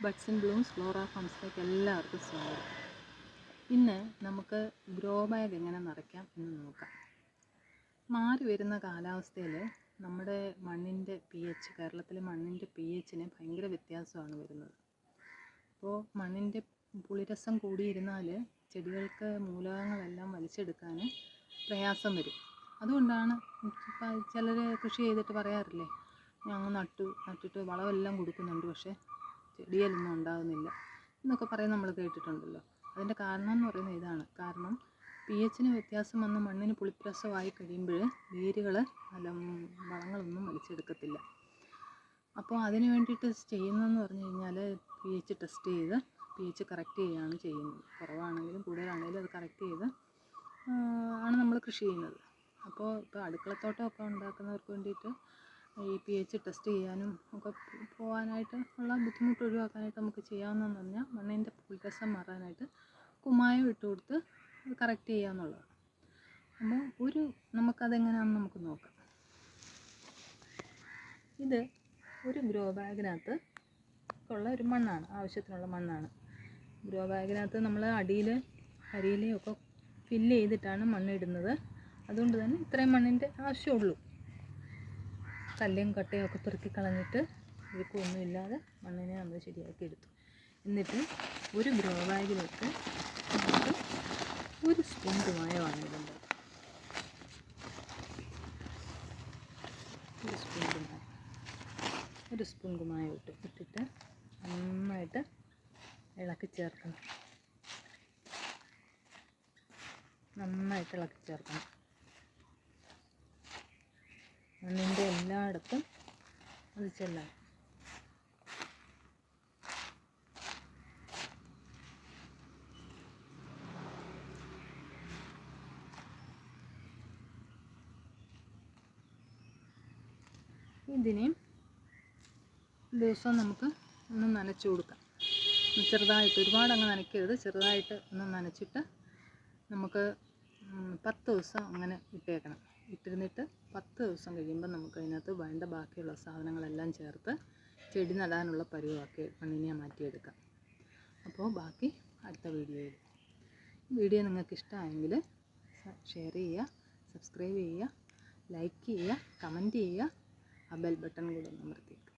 Buds and Bloom's Flora ഫാംസിലേക്ക് എല്ലാവർക്കും സ്വാഗതം. ഇന്ന് നമുക്ക് ഗ്രോ ബാഗ് എങ്ങനെ നിറയ്ക്കാം എന്ന് നോക്കാം. മാറി വരുന്ന കാലാവസ്ഥയിൽ നമ്മുടെ മണ്ണിൻ്റെ pH, കേരളത്തിലെ മണ്ണിൻ്റെ pHന് ഭയങ്കര വ്യത്യാസമാണ് വരുന്നത്. അപ്പോൾ മണ്ണിൻ്റെ പുളിരസം കൂടിയിരുന്നാൽ ചെടികൾക്ക് മൂലകങ്ങളെല്ലാം വലിച്ചെടുക്കാൻ പ്രയാസം വരും. അതുകൊണ്ടാണ് ചിലർ കൃഷി ചെയ്തിട്ട് പറയാറില്ലേ, ഞങ്ങൾ നട്ടിട്ട് വളമെല്ലാം കൊടുക്കുന്നുണ്ട്, പക്ഷേ ചെടിയിലൊന്നും ഉണ്ടാകുന്നില്ല എന്നൊക്കെ പറയുന്നത് നമ്മൾ കേട്ടിട്ടുണ്ടല്ലോ. അതിൻ്റെ കാരണം എന്ന് പറയുന്നത് ഇതാണ്. കാരണം pHന് വ്യത്യാസം വന്ന് മണ്ണിന് പുളിപ്രസമായി കഴിയുമ്പോൾ വേരുകൾ നല്ല വളങ്ങളൊന്നും വലിച്ചെടുക്കത്തില്ല. അപ്പോൾ അതിന് വേണ്ടിയിട്ട് ചെയ്യുന്നതെന്ന് പറഞ്ഞു കഴിഞ്ഞാൽ pH ടെസ്റ്റ് ചെയ്ത് pH കറക്റ്റ് ചെയ്യുകയാണ് ചെയ്യുന്നത്. കുറവാണെങ്കിലും കൂടുതലാണെങ്കിലും അത് കറക്റ്റ് ചെയ്ത് ആണ് നമ്മൾ കൃഷി ചെയ്യുന്നത്. അപ്പോൾ ഇപ്പോൾ അടുക്കളത്തോട്ടമൊക്കെ ഉണ്ടാക്കുന്നവർക്ക് വേണ്ടിയിട്ട് ഈ pH ടെസ്റ്റ് ചെയ്യാനും ഒക്കെ പോകാനായിട്ട് ഉള്ള ബുദ്ധിമുട്ട് ഒഴിവാക്കാനായിട്ട് നമുക്ക് ചെയ്യാവുന്നതെന്ന് പറഞ്ഞാൽ മണ്ണിൻ്റെ പുളിരസം മാറാനായിട്ട് കുമ്മായം ഇട്ട് കൊടുത്ത് കറക്റ്റ് ചെയ്യാമെന്നുള്ളതാണ്. അപ്പോൾ നമുക്കതെങ്ങനെയാണെന്ന് നമുക്ക് നോക്കാം. ഇത് ഒരു ഗ്രോ ബാഗിനകത്ത് ഉള്ള ഒരു മണ്ണാണ്, ആവശ്യത്തിനുള്ള മണ്ണാണ്. ഗ്രോ ബാഗിനകത്ത് നമ്മൾ അടിയിൽ കരിയിലയൊക്കെ ഫില്ല് ചെയ്തിട്ടാണ് മണ്ണിടുന്നത്. അതുകൊണ്ട് തന്നെ ഇത്രയും മണ്ണിൻ്റെ ആവശ്യമുള്ളൂ. കല്ലും കട്ടയും ഒക്കെ പെറുക്കി കളഞ്ഞിട്ട് ഇതൊന്നും ഇല്ലാതെ മണ്ണിനെ നമ്മൾ ശരിയാക്കി എടുത്തു. എന്നിട്ട് ഒരു ഗ്രോ ബാഗിലേക്ക് നമുക്ക് ഒരു സ്പൂൺ കുമ്മായമാണ് ഇടേണ്ടത്. ഒരു സ്പൂൺ കുമ്മായം ഇട്ടിട്ട് നന്നായിട്ട് ഇളക്കി ചേർക്കണം. മണ്ണിൻ്റെ എല്ലായിടത്തും അത് ചെല്ലണം. ഇതിനെയും ദിവസവും നമുക്ക് ഒന്ന് നനച്ചു കൊടുക്കാം. ചെറുതായിട്ട്, ഒരുപാട് അങ്ങ് നനയ്ക്കരുത്, ചെറുതായിട്ട് ഒന്ന് നനച്ചിട്ട് നമുക്ക് 10 ദിവസം അങ്ങനെ ഇട്ടേക്കണം. ഇട്ടിരുന്നിട്ട് 10 ദിവസം കഴിയുമ്പോൾ നമുക്ക് അതിനകത്ത് വേണ്ട ബാക്കിയുള്ള സാധനങ്ങളെല്ലാം ചേർത്ത് ചെടി നടാനുള്ള പരുവമാക്കി മണ്ണിനെ മാറ്റിയെടുക്കാം. അപ്പോൾ ബാക്കി അടുത്ത വീഡിയോയിൽ. വീഡിയോ നിങ്ങൾക്ക് ഇഷ്ടമായെങ്കിൽ ഷെയർ ചെയ്യുക, സബ്സ്ക്രൈബ് ചെയ്യുക, ലൈക്ക് ചെയ്യുക, കമൻറ്റ് ചെയ്യുക, ആ ബെൽ ബട്ടൺ കൂടെ ഒന്ന് അമർത്തിയേക്കുക.